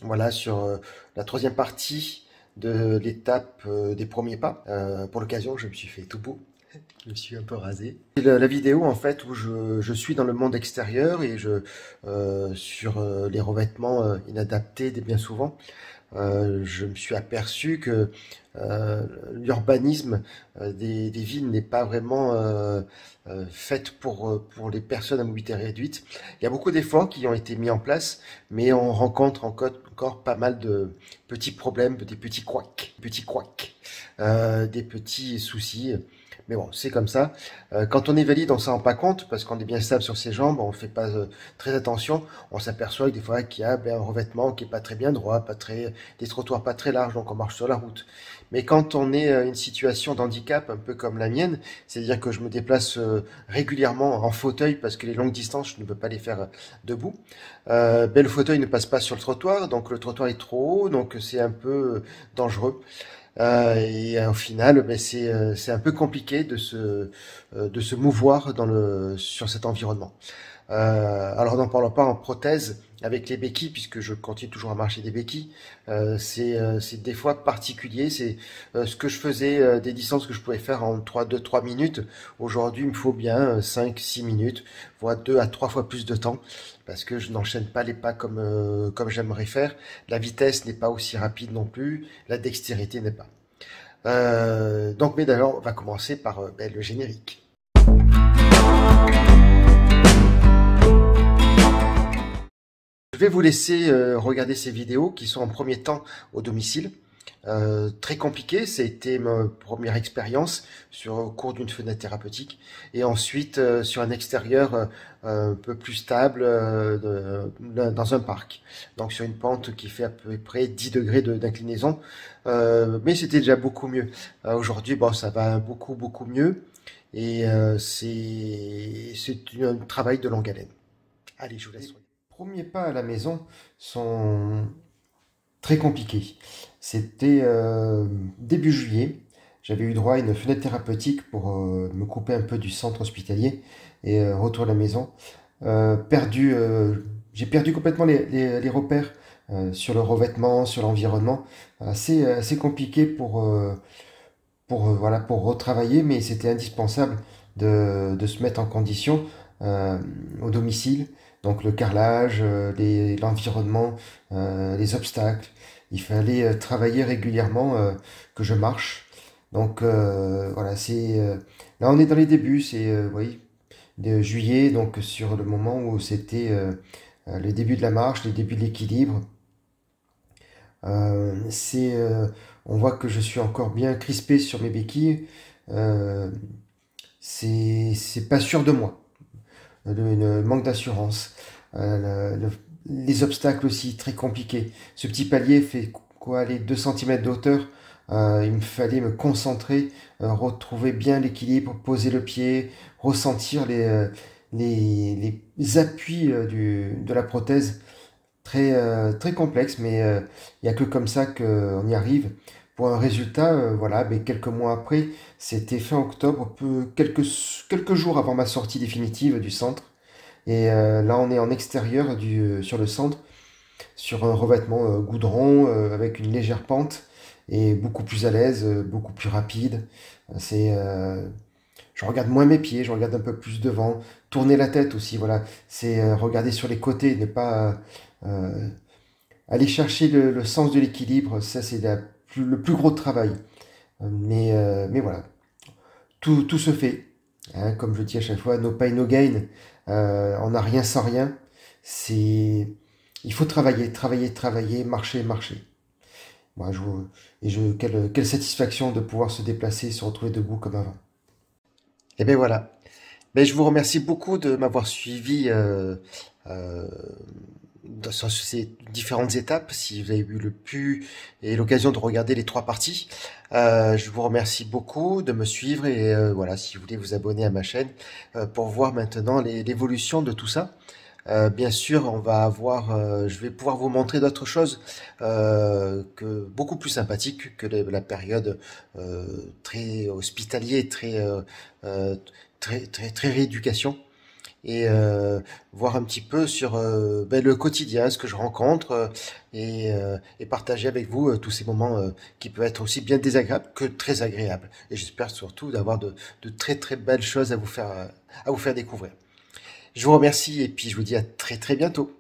Voilà sur la troisième partie de l'étape des premiers pas. Pour l'occasion, je me suis fait tout beau. Je me suis un peu rasé. C'est la vidéo en fait où je suis dans le monde extérieur et sur les revêtements inadaptés bien souvent. Je me suis aperçu que l'urbanisme des villes n'est pas vraiment faite pour les personnes à mobilité réduite. Il y a beaucoup d'efforts qui ont été mis en place, mais on rencontre encore pas mal de petits problèmes, des petits couacs, des petits soucis. Mais bon, c'est comme ça. Quand on est valide, on s'en rend pas compte parce qu'on est bien stable sur ses jambes, on fait pas très attention. On s'aperçoit que des fois qu'il y a un revêtement qui est pas très bien droit, des trottoirs pas très larges, donc on marche sur la route. Mais quand on est une situation d'handicap, un peu comme la mienne, c'est-à-dire que je me déplace régulièrement en fauteuil parce que les longues distances, je ne peux pas les faire debout. Le fauteuil ne passe pas sur le trottoir, donc le trottoir est trop haut, donc c'est un peu dangereux. Au final, c'est un peu compliqué de se mouvoir sur cet environnement. Alors n'en parlons pas en prothèse avec les béquilles, puisque je continue toujours à marcher des béquilles. C'est des fois particulier. C'est ce que je faisais, des distances que je pouvais faire en 2-3 minutes. Aujourd'hui, il me faut bien 5-6 minutes, voire 2 à 3 fois plus de temps, parce que je n'enchaîne pas les pas comme j'aimerais faire. La vitesse n'est pas aussi rapide non plus, la dextérité n'est pas. Mais d'abord, on va commencer par le générique. Je vais vous laisser regarder ces vidéos qui sont en premier temps au domicile. Très compliqué, ça a été ma première expérience au cours d'une fenêtre thérapeutique. Et ensuite sur un extérieur un peu plus stable dans un parc. Donc sur une pente qui fait à peu près 10 degrés d'inclinaison. Mais c'était déjà beaucoup mieux. Aujourd'hui, bon, ça va beaucoup mieux. Et c'est un travail de longue haleine. Allez, je vous laisse. Les premiers pas à la maison sont très compliqués. C'était début juillet. J'avais eu droit à une fenêtre thérapeutique pour me couper un peu du centre hospitalier et retour à la maison. J'ai perdu complètement les repères sur le revêtement, sur l'environnement. Assez compliqué pour retravailler, mais c'était indispensable de se mettre en condition au domicile. Donc le carrelage, l'environnement, les obstacles. Il fallait travailler régulièrement que je marche. Donc voilà, là on est dans les débuts, oui, de juillet, donc sur le moment où c'était le début de la marche, le début de l'équilibre. Euh, c'est, euh, on voit que je suis encore bien crispé sur mes béquilles. Euh, c'est pas sûr de moi. Le manque d'assurance. Les obstacles aussi très compliqués. Ce petit palier fait quoi, les 2 cm de hauteur. Il me fallait me concentrer, retrouver bien l'équilibre, poser le pied, ressentir les appuis de la prothèse. Très complexe, mais il n'y a que comme ça qu'on y arrive. Pour un résultat, voilà, mais quelques mois après, c'était fin octobre, quelques jours avant ma sortie définitive du centre. Et là, on est en extérieur sur le centre, sur un revêtement goudron avec une légère pente et beaucoup plus à l'aise, beaucoup plus rapide. C'est, euh, je regarde moins mes pieds, je regarde un peu plus devant, tourner la tête aussi, voilà. C'est regarder sur les côtés, ne pas euh, aller chercher le sens de l'équilibre. Ça, c'est le plus gros travail. Mais voilà, tout se fait. Hein, comme je dis à chaque fois, no pain, no gain. On n'a rien sans rien. Il faut travailler, marcher. Moi, quelle satisfaction de pouvoir se déplacer, se retrouver debout comme avant. Et bien voilà. Je vous remercie beaucoup de m'avoir suivi euh, sur ces différentes étapes. Si vous avez eu l'occasion de regarder les 3 parties, je vous remercie beaucoup de me suivre et voilà, si vous voulez vous abonner à ma chaîne pour voir maintenant l'évolution de tout ça. Bien sûr, je vais pouvoir vous montrer d'autres choses beaucoup plus sympathiques que la période très hospitalier, euh, très rééducation. et voir un petit peu sur le quotidien, ce que je rencontre et partager avec vous tous ces moments qui peuvent être aussi bien désagréables que très agréables. Et j'espère surtout d'avoir de très très belles choses à vous faire découvrir. Je vous remercie et puis je vous dis à très très bientôt.